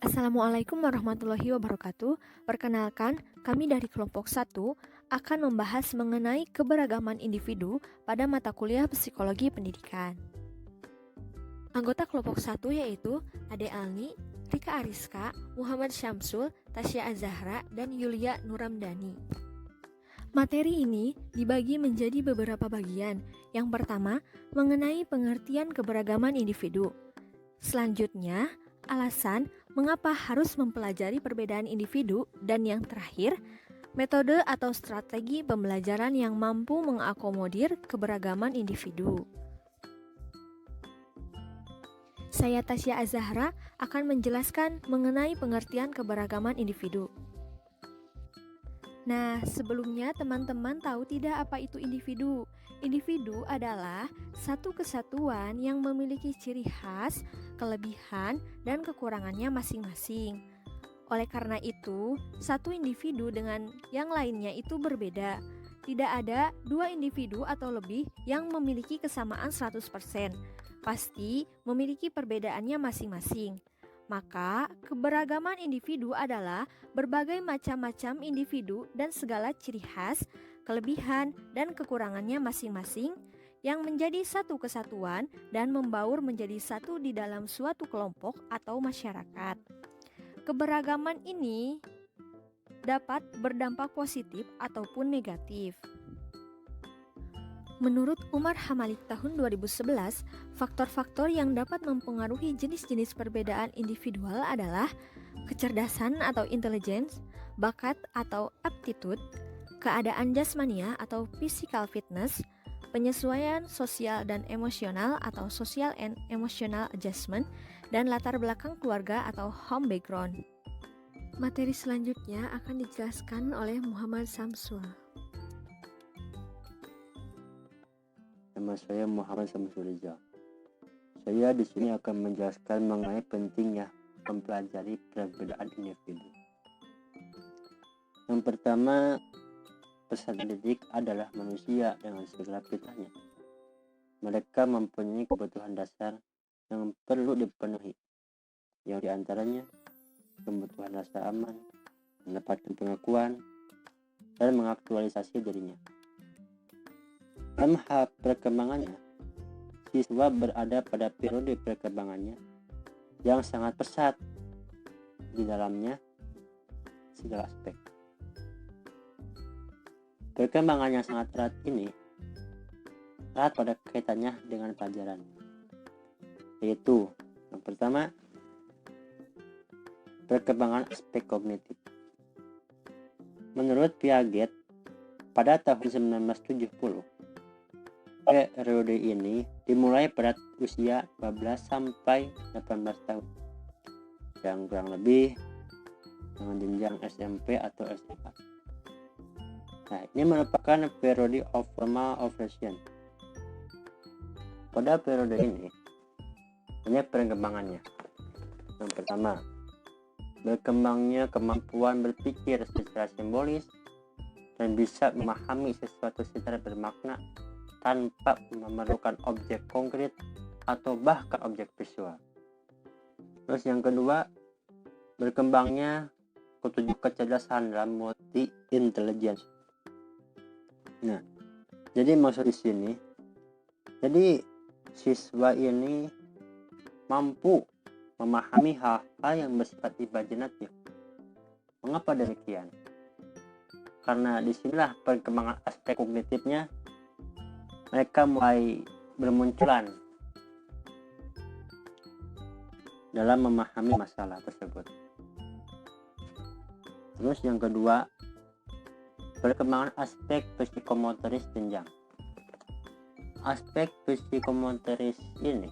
Assalamualaikum warahmatullahi wabarakatuh. Perkenalkan, kami dari kelompok 1 akan membahas mengenai keberagaman individu pada mata kuliah Psikologi Pendidikan. Anggota kelompok 1 yaitu Ade Alni, Rika Ariska, Muhammad Syamsul, Tasya Azahra, dan Yulia Nuramdani. Materi ini dibagi menjadi beberapa bagian. Yang pertama, mengenai pengertian keberagaman individu. Selanjutnya, alasan mengapa harus mempelajari perbedaan individu, dan yang terakhir, metode atau strategi pembelajaran yang mampu mengakomodir keberagaman individu. Saya Tasya Azahra akan menjelaskan mengenai pengertian keberagaman individu. Nah, sebelumnya teman-teman tahu tidak apa itu individu? Individu adalah satu kesatuan yang memiliki ciri khas, kelebihan, dan kekurangannya masing-masing. Oleh karena itu, satu individu dengan yang lainnya itu berbeda. Tidak ada dua individu atau lebih yang memiliki kesamaan 100%. Pasti memiliki perbedaannya masing-masing. Maka, keberagaman individu adalah berbagai macam-macam individu dan segala ciri khas, kelebihan, dan kekurangannya masing-masing yang menjadi satu kesatuan dan membaur menjadi satu di dalam suatu kelompok atau masyarakat. Keberagaman ini dapat berdampak positif ataupun negatif. Menurut Umar Hamalik tahun 2011, faktor-faktor yang dapat mempengaruhi jenis-jenis perbedaan individual adalah kecerdasan atau intelligence, bakat atau aptitude, keadaan jasmania atau physical fitness, penyesuaian sosial dan emosional atau social and emotional adjustment, dan latar belakang keluarga atau home background. Materi selanjutnya akan dijelaskan oleh Muhammad Samsul. Nama saya Muhammad Syamsul. Saya di sini akan menjelaskan mengenai pentingnya mempelajari perbedaan individu. Yang pertama, peserta didik adalah manusia dengan segala fitrahnya. Mereka mempunyai kebutuhan dasar yang perlu dipenuhi, yang diantaranya kebutuhan rasa aman, mendapatkan pengakuan, dan mengaktualisasi dirinya. Dalam hal perkembangannya, siswa berada pada periode perkembangannya yang sangat pesat, di dalamnya segala aspek. Perkembangan yang sangat erat ini erat pada kaitannya dengan pelajaran, yaitu yang pertama, perkembangan aspek kognitif. Menurut Piaget, pada tahun 1970, periode ini dimulai pada usia 12 sampai 18 tahun, yang kurang lebih dengan jenjang SMP atau SMA. Nah, ini merupakan periode of formal operation. Pada periode ini banyak perkembangannya. Yang pertama, berkembangnya kemampuan berpikir secara simbolis dan bisa memahami sesuatu secara bermakna tanpa memerlukan objek konkret atau bahkan objek visual. Terus yang kedua, berkembangnya kecerdasan dalam multi intelligence. Nah, jadi maksud di sini, jadi siswa ini mampu memahami hal-hal yang bersifat imajinatif. Mengapa demikian? Karena disinilah perkembangan aspek kognitifnya mereka mulai bermunculan dalam memahami masalah tersebut. Terus yang kedua, perkembangan aspek psikomotoris jenjang. Aspek psikomotoris ini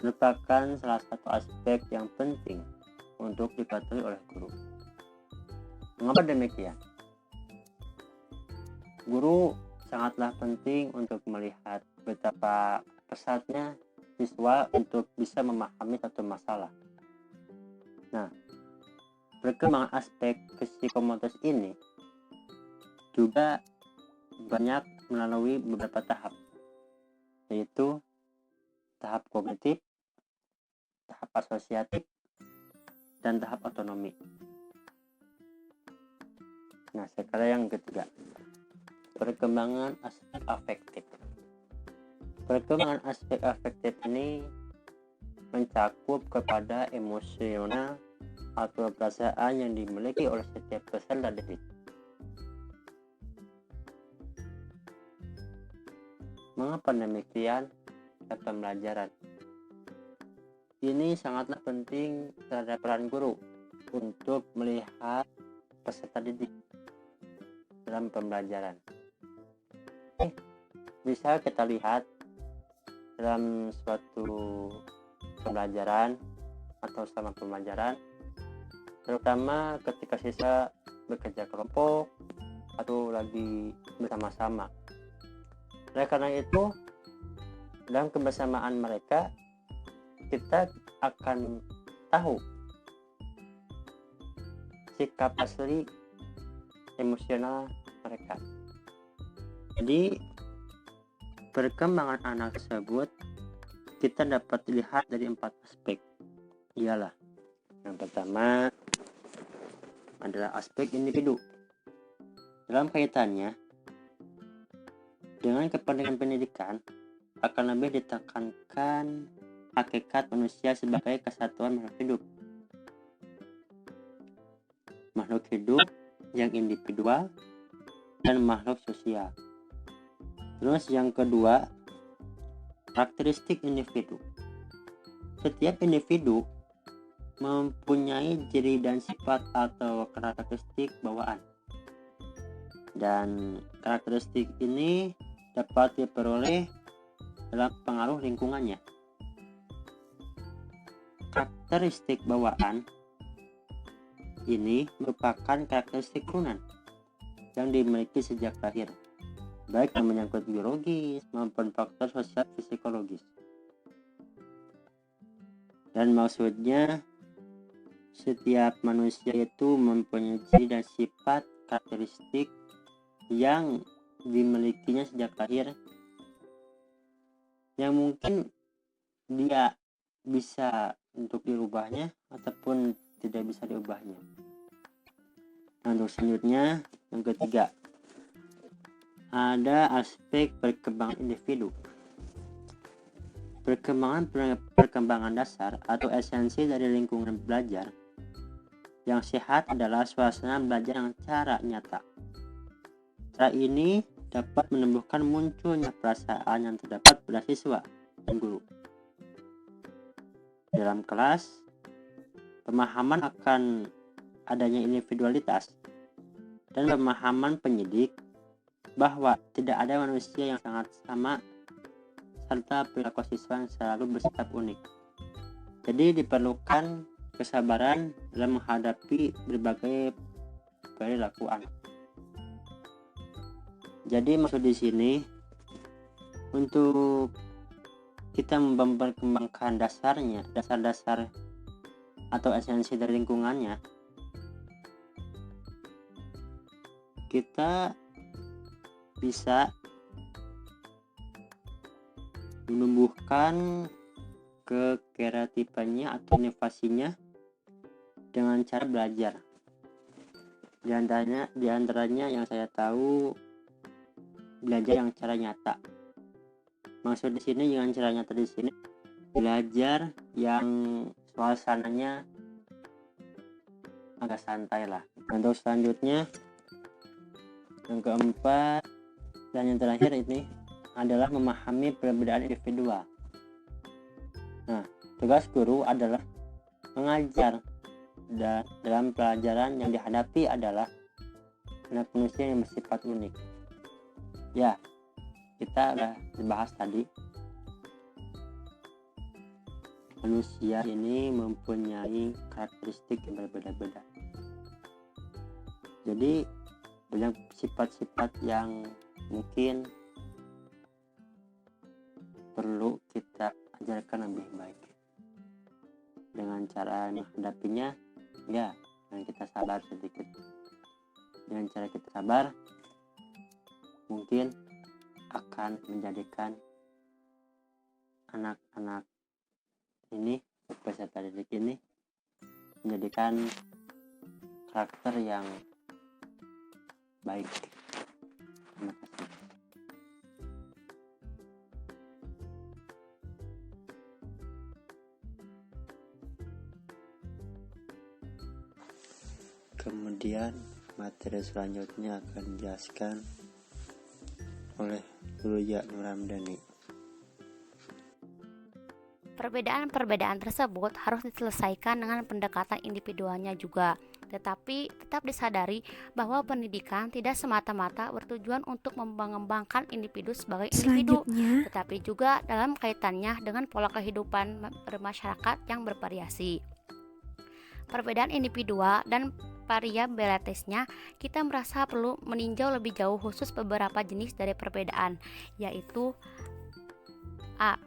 merupakan salah satu aspek yang penting untuk dipatuhi oleh guru. Mengapa demikian? Guru sangatlah penting untuk melihat betapa pesatnya siswa untuk bisa memahami satu masalah. Nah, perkembangan aspek psikomotoris ini juga banyak melalui beberapa tahap, yaitu tahap kognitif, tahap asosiatif, dan tahap otonomi. Nah, sekarang yang ketiga, perkembangan aspek afektif. Perkembangan aspek afektif ini mencakup kepada emosional atau perasaan yang dimiliki oleh setiap peserta didik. Mengapa demikian? Pembelajaran ini sangatlah penting terhadap peran guru untuk melihat peserta didik dalam pembelajaran. Bisa kita lihat dalam suatu pembelajaran atau selama pembelajaran, terutama ketika siswa bekerja kelompok atau lagi bersama-sama. Oleh karena itu, dalam kebersamaan mereka, kita akan tahu sikap asli emosional mereka. Jadi, perkembangan anak tersebut kita dapat lihat dari 4 aspek. Ialah, yang pertama adalah aspek individu. Dalam kaitannya dengan kepentingan pendidikan, akan lebih ditekankan hakikat manusia sebagai kesatuan makhluk hidup. Makhluk hidup yang individual dan makhluk sosial. Terus yang kedua, karakteristik individu. Setiap individu mempunyai ciri dan sifat atau karakteristik bawaan. Dan karakteristik ini dapat diperoleh dalam pengaruh lingkungannya. Karakteristik bawaan ini merupakan karakteristik turunan yang dimiliki sejak lahir, baik yang menyangkut biologis maupun faktor sosial psikologis. Dan maksudnya, setiap manusia itu mempunyai ciri dan sifat karakteristik yang dimilikinya sejak lahir, yang mungkin dia bisa untuk dirubahnya ataupun tidak bisa diubahnya. Nah, untuk selanjutnya, yang ketiga, ada aspek perkembangan individu. Perkembangan dasar atau esensi dari lingkungan belajar yang sehat adalah suasana belajar yang cara nyata. Cara ini dapat menumbuhkan munculnya perasaan yang terdapat pada siswa dan guru. Dalam kelas, pemahaman akan adanya individualitas dan pemahaman pendidik bahwa tidak ada manusia yang sangat sama serta perilaku siswa yang selalu bersifat unik. Jadi diperlukan kesabaran dalam menghadapi berbagai perilaku anak. Jadi maksud di sini untuk kita memperkembangkan dasar-dasar atau esensi dari lingkungannya, kita bisa menumbuhkan kekreatifannya atau inovasinya dengan cara belajar. Di antaranya yang saya tahu, belajar yang cara nyata. Maksud di sini dengan cara nyata di sini belajar yang suasananya agak santai lah. Untuk selanjutnya, yang keempat dan yang terakhir ini adalah memahami perbedaan individual. Nah, tugas guru adalah mengajar, dan dalam pelajaran yang dihadapi adalah anak manusia yang bersifat unik. Ya, kita udah dibahas tadi, manusia ini mempunyai karakteristik yang berbeda-beda. Jadi banyak sifat-sifat yang mungkin perlu kita ajarkan lebih baik. Dengan cara menghadapinya, ya, dengan kita sabar sedikit. Dengan cara kita sabar, mungkin akan menjadikan anak-anak ini, peserta didik ini, menjadikan karakter yang baik. Terima kasih. Kemudian materi selanjutnya akan dijelaskan oleh Luya Nuramdani. Perbedaan-perbedaan tersebut harus diselesaikan dengan pendekatan individualnya juga, tetapi tetap disadari bahwa pendidikan tidak semata-mata bertujuan untuk mengembangkan individu sebagai individu, Selanjutnya, tetapi juga dalam kaitannya dengan pola kehidupan bermasyarakat yang bervariasi. Perbedaan individual dan variabilitasnya, kita merasa perlu meninjau lebih jauh khusus beberapa jenis dari perbedaan, yaitu A.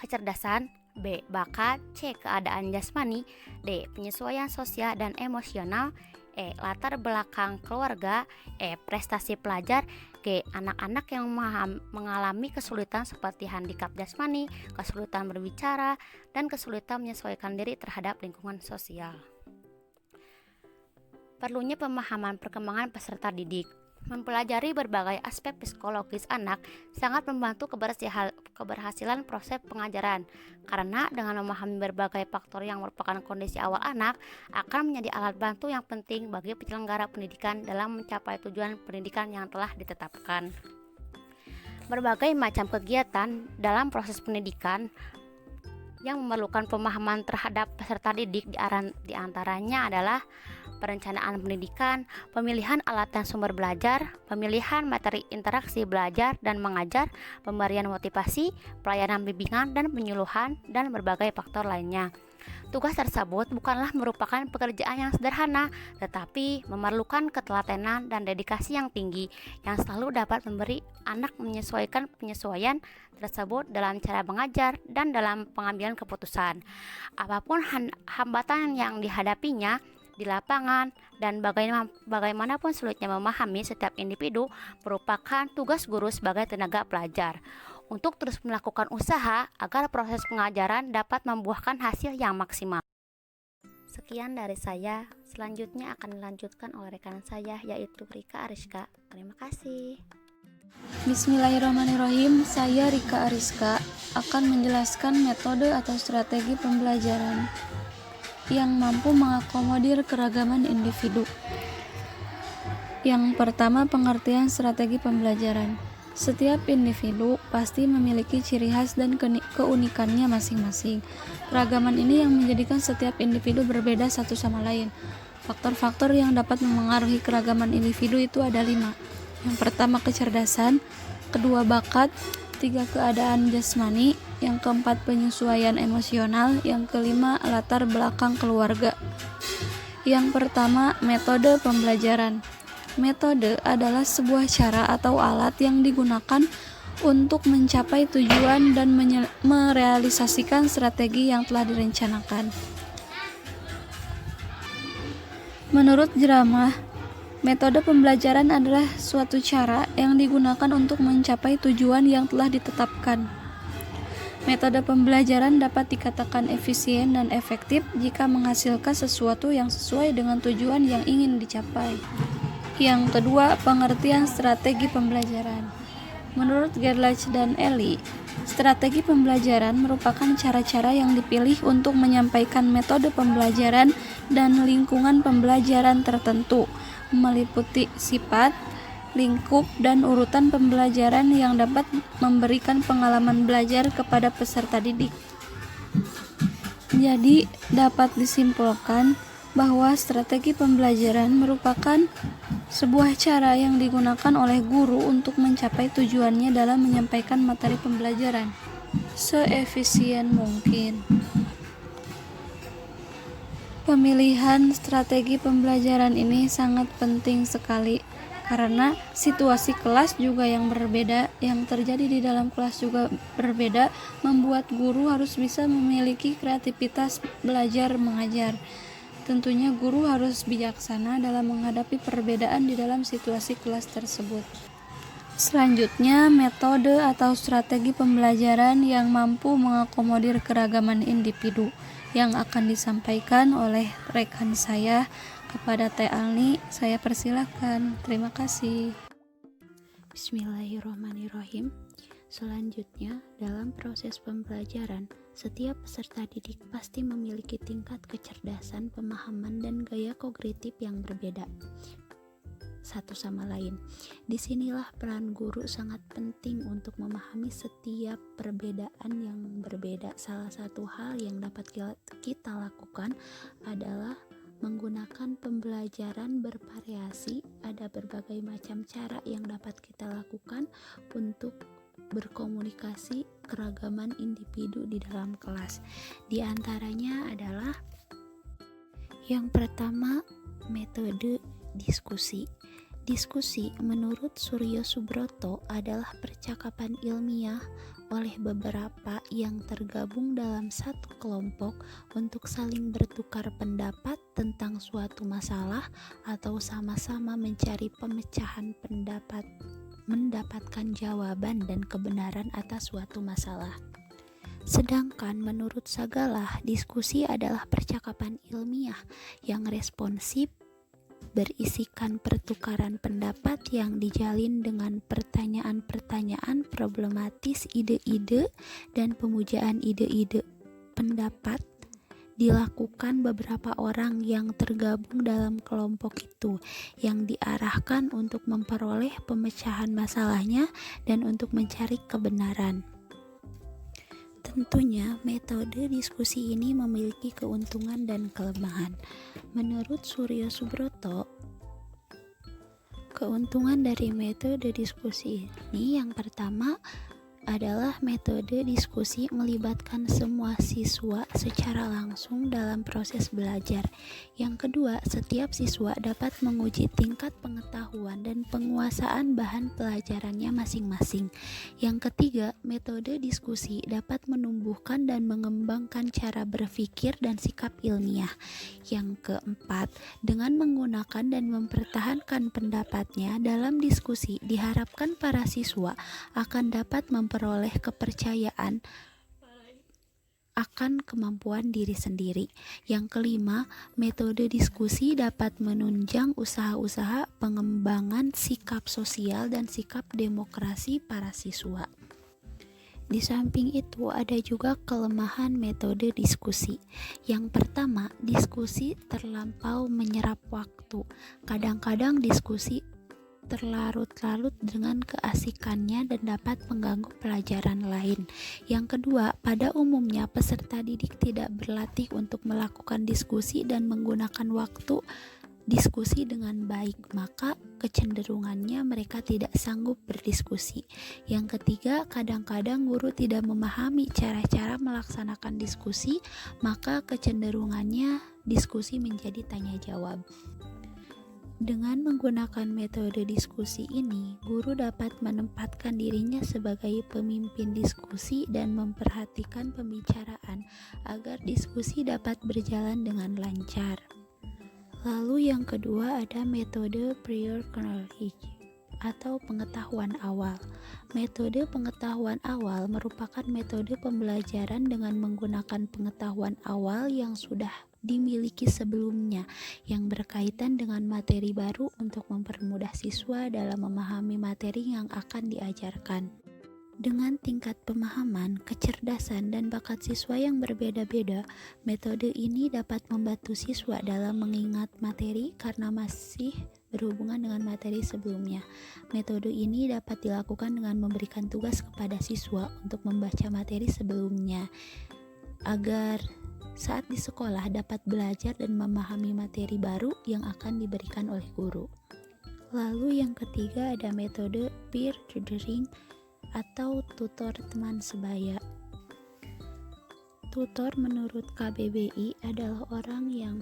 Kecerdasan, B. Bakat, C. Keadaan jasmani, D. Penyesuaian sosial dan emosional, E. Latar belakang keluarga, E. Prestasi pelajar, G. Anak-anak yang mengalami kesulitan seperti handikap jasmani, kesulitan berbicara, dan kesulitan menyesuaikan diri terhadap lingkungan sosial. Perlunya pemahaman perkembangan peserta didik. Mempelajari berbagai aspek psikologis anak sangat membantu keberhasilan proses pengajaran, karena dengan memahami berbagai faktor yang merupakan kondisi awal anak akan menjadi alat bantu yang penting bagi penyelenggara pendidikan dalam mencapai tujuan pendidikan yang telah ditetapkan. Berbagai macam kegiatan dalam proses pendidikan yang memerlukan pemahaman terhadap peserta didik di antaranya adalah perencanaan pendidikan, pemilihan alat dan sumber belajar, pemilihan materi interaksi belajar dan mengajar, pemberian motivasi, pelayanan bimbingan dan penyuluhan, dan berbagai faktor lainnya. Tugas tersebut bukanlah merupakan pekerjaan yang sederhana, tetapi memerlukan ketelatenan dan dedikasi yang tinggi yang selalu dapat memberi anak menyesuaikan penyesuaian tersebut dalam cara mengajar dan dalam pengambilan keputusan. Apapun hambatan yang dihadapinya di lapangan dan bagaimanapun sulitnya memahami setiap individu, merupakan tugas guru sebagai tenaga pelajar untuk terus melakukan usaha agar proses pengajaran dapat membuahkan hasil yang maksimal. Sekian dari saya, selanjutnya akan dilanjutkan oleh rekan saya yaitu Rika Ariska. Terima kasih. Bismillahirrahmanirrahim. Saya Rika Ariska akan menjelaskan metode atau strategi pembelajaran yang mampu mengakomodir keragaman individu. Yang pertama, pengertian strategi pembelajaran. Setiap individu pasti memiliki ciri khas dan keunikannya masing-masing. Keragaman ini yang menjadikan setiap individu berbeda satu sama lain. Faktor-faktor yang dapat memengaruhi keragaman individu itu ada 5. Yang pertama, kecerdasan. Kedua, bakat. 3, keadaan jasmani. Yang keempat, penyesuaian emosional. Yang kelima, latar belakang keluarga. Yang pertama, metode pembelajaran. Metode adalah sebuah cara atau alat yang digunakan untuk mencapai tujuan dan merealisasikan strategi yang telah direncanakan. Menurut Jeramah, metode pembelajaran adalah suatu cara yang digunakan untuk mencapai tujuan yang telah ditetapkan. Metode pembelajaran dapat dikatakan efisien dan efektif jika menghasilkan sesuatu yang sesuai dengan tujuan yang ingin dicapai. Yang kedua, pengertian strategi pembelajaran. Menurut Gerlach dan Ellie, strategi pembelajaran merupakan cara-cara yang dipilih untuk menyampaikan metode pembelajaran dan lingkungan pembelajaran tertentu, meliputi sifat, lingkup, dan urutan pembelajaran yang dapat memberikan pengalaman belajar kepada peserta didik. Jadi, dapat disimpulkan bahwa strategi pembelajaran merupakan sebuah cara yang digunakan oleh guru untuk mencapai tujuannya dalam menyampaikan materi pembelajaran seefisien mungkin. Pemilihan strategi pembelajaran ini sangat penting sekali karena situasi kelas juga yang berbeda, yang terjadi di dalam kelas juga berbeda, membuat guru harus bisa memiliki kreativitas belajar mengajar. Tentunya guru harus bijaksana dalam menghadapi perbedaan di dalam situasi kelas tersebut. Selanjutnya, metode atau strategi pembelajaran yang mampu mengakomodir keragaman individu. yang akan disampaikan oleh rekan saya kepada Teh Alni. Saya persilakan. Terima kasih. Bismillahirrahmanirrahim. Selanjutnya, dalam proses pembelajaran, setiap peserta didik pasti memiliki tingkat kecerdasan, pemahaman, dan gaya kognitif yang berbeda satu sama lain. Disinilah peran guru sangat penting untuk memahami setiap perbedaan yang berbeda. Salah satu hal yang dapat kita lakukan adalah menggunakan pembelajaran bervariasi. Ada berbagai macam cara yang dapat kita lakukan untuk berkomunikasi keragaman individu di dalam kelas. Di antaranya adalah yang pertama, metode diskusi. Diskusi menurut Suryo Subroto adalah percakapan ilmiah oleh beberapa yang tergabung dalam satu kelompok untuk saling bertukar pendapat tentang suatu masalah atau sama-sama mencari pemecahan pendapat, mendapatkan jawaban dan kebenaran atas suatu masalah. Sedangkan menurut Sagalah, diskusi adalah percakapan ilmiah yang responsif, berisikan pertukaran pendapat yang dijalin dengan pertanyaan-pertanyaan problematis, ide-ide, dan pemujaan ide-ide. Pendapat dilakukan beberapa orang yang tergabung dalam kelompok itu, yang diarahkan untuk memperoleh pemecahan masalahnya dan untuk mencari kebenaran. Tentunya, metode diskusi ini memiliki keuntungan dan kelemahan. Menurut Suryo Subroto, keuntungan dari metode diskusi ini yang pertama adalah metode diskusi melibatkan semua siswa secara langsung dalam proses belajar. Yang kedua, setiap siswa dapat menguji tingkat pengetahuan dan penguasaan bahan pelajarannya masing-masing. Yang ketiga, metode diskusi dapat menumbuhkan dan mengembangkan cara berpikir dan sikap ilmiah. Yang keempat, dengan menggunakan dan mempertahankan pendapatnya dalam diskusi, diharapkan para siswa akan dapat memperoleh kepercayaan akan kemampuan diri sendiri. Yang kelima, metode diskusi dapat menunjang usaha-usaha pengembangan sikap sosial dan sikap demokrasi para siswa. Di samping itu, ada juga kelemahan metode diskusi. Yang pertama, diskusi terlampau menyerap waktu. Kadang-kadang diskusi terlarut-larut dengan keasikannya dan dapat mengganggu pelajaran lain. Yang kedua, pada umumnya peserta didik tidak berlatih untuk melakukan diskusi dan menggunakan waktu diskusi dengan baik, maka kecenderungannya mereka tidak sanggup berdiskusi. Yang ketiga, kadang-kadang guru tidak memahami cara-cara melaksanakan diskusi, maka kecenderungannya diskusi menjadi tanya jawab. Dengan menggunakan metode diskusi ini, guru dapat menempatkan dirinya sebagai pemimpin diskusi dan memperhatikan pembicaraan agar diskusi dapat berjalan dengan lancar. Lalu yang kedua ada metode prior knowledge atau pengetahuan awal. Metode pengetahuan awal merupakan metode pembelajaran dengan menggunakan pengetahuan awal yang sudah dimiliki sebelumnya yang berkaitan dengan materi baru untuk mempermudah siswa dalam memahami materi yang akan diajarkan. Dengan tingkat pemahaman, kecerdasan, dan bakat siswa yang berbeda-beda, metode ini dapat membantu siswa dalam mengingat materi karena masih berhubungan dengan materi sebelumnya. Metode ini dapat dilakukan dengan memberikan tugas kepada siswa untuk membaca materi sebelumnya agar saat di sekolah dapat belajar dan memahami materi baru yang akan diberikan oleh guru. Lalu yang ketiga ada metode peer tutoring atau tutor teman sebaya. Tutor menurut KBBI adalah orang yang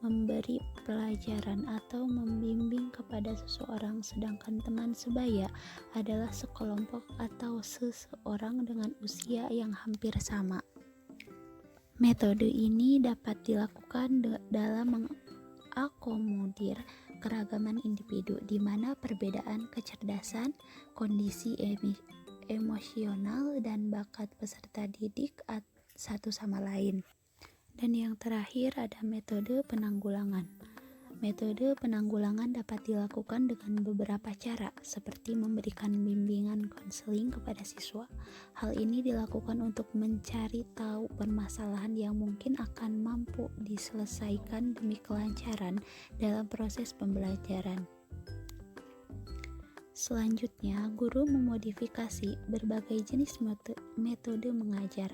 memberi pelajaran atau membimbing kepada seseorang, sedangkan teman sebaya adalah sekelompok atau seseorang dengan usia yang hampir sama. Metode ini dapat dilakukan dalam mengakomodir keragaman individu, di mana perbedaan kecerdasan, kondisi emosional, dan bakat peserta didik satu sama lain. Dan yang terakhir ada metode penanggulangan. Metode penanggulangan dapat dilakukan dengan beberapa cara, seperti memberikan bimbingan konseling kepada siswa. Hal ini dilakukan untuk mencari tahu permasalahan yang mungkin akan mampu diselesaikan demi kelancaran dalam proses pembelajaran. Selanjutnya, guru memodifikasi berbagai jenis metode mengajar.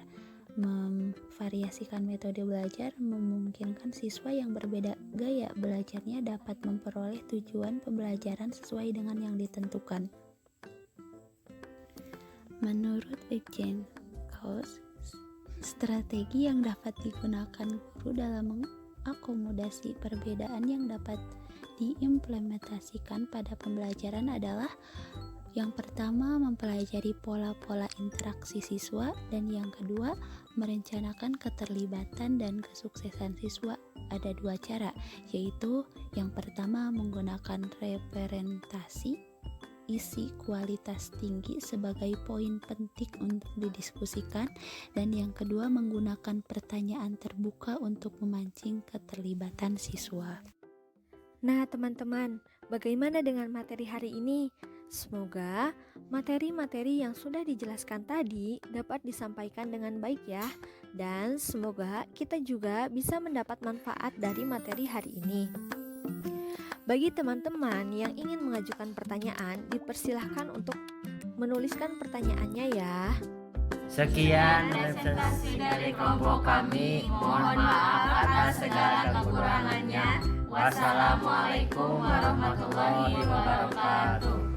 Memvariasikan metode belajar memungkinkan siswa yang berbeda gaya belajarnya dapat memperoleh tujuan pembelajaran sesuai dengan yang ditentukan. Menurut Eugene Gauss, strategi yang dapat digunakan guru dalam mengakomodasi perbedaan yang dapat diimplementasikan pada pembelajaran adalah: yang pertama, mempelajari pola-pola interaksi siswa, dan yang kedua, merencanakan keterlibatan dan kesuksesan siswa. Ada dua cara, yaitu yang pertama menggunakan representasi isi kualitas tinggi sebagai poin penting untuk didiskusikan, dan yang kedua menggunakan pertanyaan terbuka untuk memancing keterlibatan siswa. Nah, teman-teman, bagaimana dengan materi hari ini? Semoga materi-materi yang sudah dijelaskan tadi dapat disampaikan dengan baik ya. Dan semoga kita juga bisa mendapat manfaat dari materi hari ini. Bagi teman-teman yang ingin mengajukan pertanyaan, dipersilahkan untuk menuliskan pertanyaannya ya. Sekian presentasi dari kelompok kami. Mohon maaf atas segala kekurangannya. Wassalamualaikum warahmatullahi wabarakatuh.